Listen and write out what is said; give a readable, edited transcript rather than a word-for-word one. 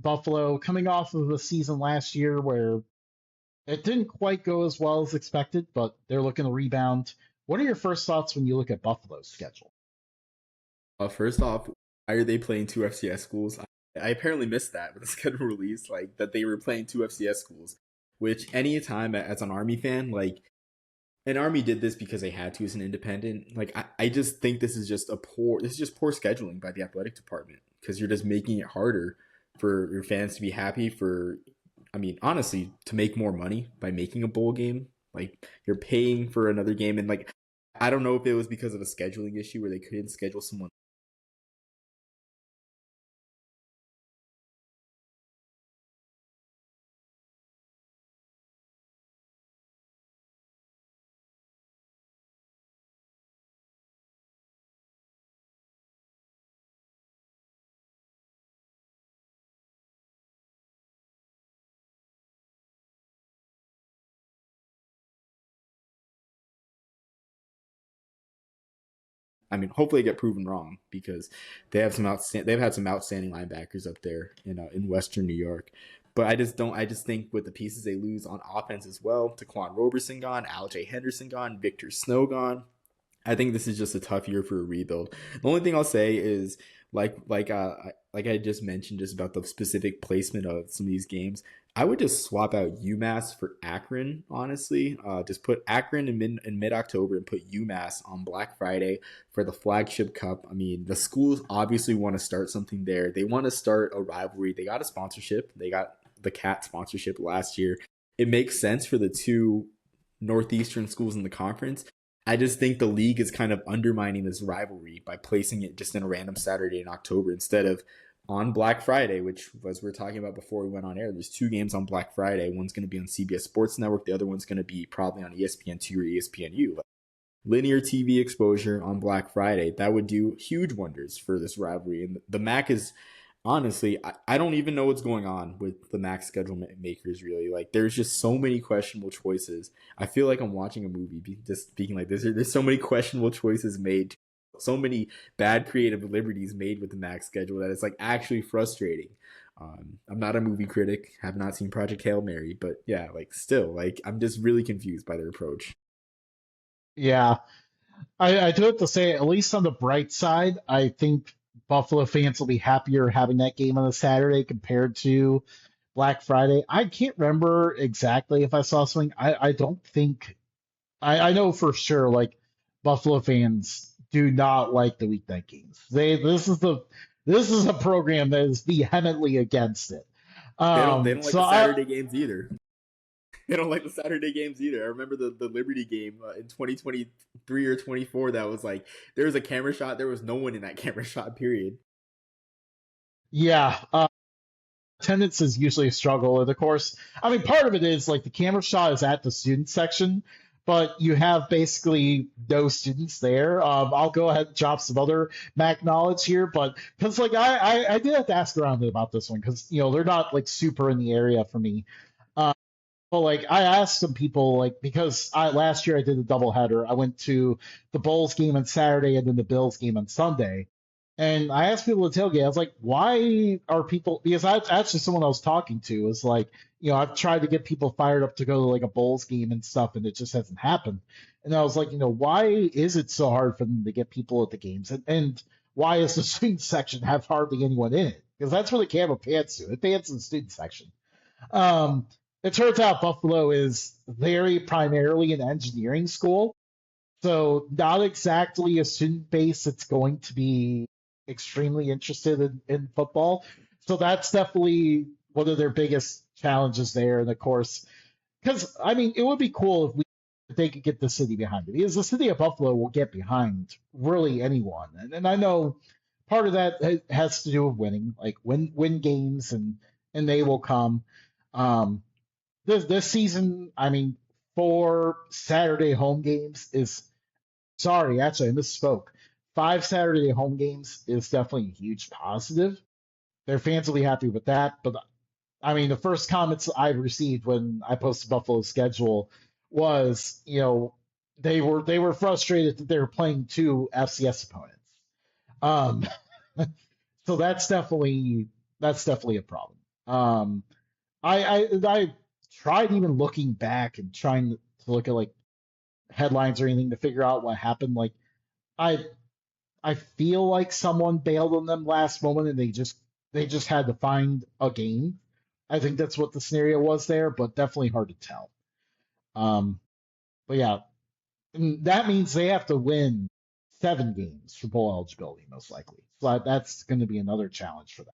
Buffalo coming off of a season last year where it didn't quite go as well as expected, but they're looking to rebound. What are your first thoughts when you look at Buffalo's schedule? First off, why are they playing two FCS schools? I apparently missed that with the schedule release, like that they were playing two FCS schools. Which any time as an Army fan, like an Army did this because they had to as an independent. Like I just think this is just poor scheduling by the athletic department because you're just making it harder for your fans to be happy for. I mean, honestly, to make more money by making a bowl game, like you're paying for another game, and like I don't know if it was because of a scheduling issue where they couldn't schedule someone. I mean, hopefully, they get proven wrong because they've had some outstanding linebackers up there in Western New York. But I just don't. I just think with the pieces they lose on offense as well, Taquan Roberson gone, Al Henderson gone, Victor Snow gone. I think this is just a tough year for a rebuild. The only thing I'll say is like I just mentioned, just about the specific placement of some of these games. I would just swap out UMass for Akron. Honestly, just put Akron in mid October and put UMass on Black Friday for the flagship cup. I mean, the schools obviously want to start something there. They want to start a rivalry. They got a sponsorship. They got the Cat sponsorship last year. It makes sense for the two northeastern schools in the conference. I just think the league is kind of undermining this rivalry by placing it just in a random Saturday in October instead of on Black Friday, which was we were talking about before we went on air. There's two games on Black Friday. One's going to be on CBS Sports Network. The other one's going to be probably on ESPN2 or ESPNU. Like linear TV exposure on Black Friday, that would do huge wonders for this rivalry. And the MAC is honestly, I don't even know what's going on with the MAC schedule makers. Really, like there's just so many questionable choices. I feel like I'm watching a movie. Just speaking like this, there's so many questionable choices made, so many bad creative liberties made with the MAC schedule that it's like actually frustrating. I'm not a movie critic, have not seen Project Hail Mary, but yeah, like still, like I'm just really confused by their approach. Yeah, I do have to say, at least on the bright side, I think Buffalo fans will be happier having that game on a Saturday compared to Black Friday. I can't remember exactly if I saw something. I don't think I know for sure like Buffalo fans do not like the weeknight games. This is a program that is vehemently against it. They don't like So the I Saturday games either. They don't like the Saturday games either. I remember the Liberty game in 2023 or 24 that was like there was a camera shot, there was no one in that camera shot period. yeah, attendance is usually a struggle. And of course, I mean, part of it is like the camera shot is at the student section, but you have basically no students there. I'll go ahead and drop some other Mac knowledge here, but because like I did have to ask around about this one because they're not like super in the area for me. Uh, but like I asked some people like because I last year I did a doubleheader. I went to the Bulls game on Saturday and then the Bills game on Sunday. And I asked people to tailgate. I was like, why are people? Because I actually someone I was talking to was like, I've tried to get people fired up to go to like a Bulls game and stuff, and it just hasn't happened. And I was like, why is it so hard for them to get people at the games? And why is the student section have hardly anyone in it? Because that's where the camera pants to. It pants in the student section. Um, it turns out Buffalo is very primarily an engineering school. So not exactly a student base that's going to be extremely interested in football. So that's definitely one of their biggest challenges there. And of course, because I mean, it would be cool if they could get the city behind it. Because the city of Buffalo will get behind really anyone. And I know part of that has to do with winning, like win games and they will come. Um, this season, I mean, for Saturday home games is sorry, actually, I misspoke. Five Saturday home games is definitely a huge positive. Their fans will be happy with that. But I mean, the first comments I received when I posted Buffalo's schedule was, they were frustrated that they were playing two FCS opponents. Um, so that's definitely a problem. Um, I tried even looking back and trying to look at like headlines or anything to figure out what happened. Like I I feel like someone bailed on them last moment and they just had to find a game. I think that's what the scenario was there, but definitely hard to tell. Um, but yeah, and that means they have to win 7 games for bowl eligibility, most likely. So that's going to be another challenge for them.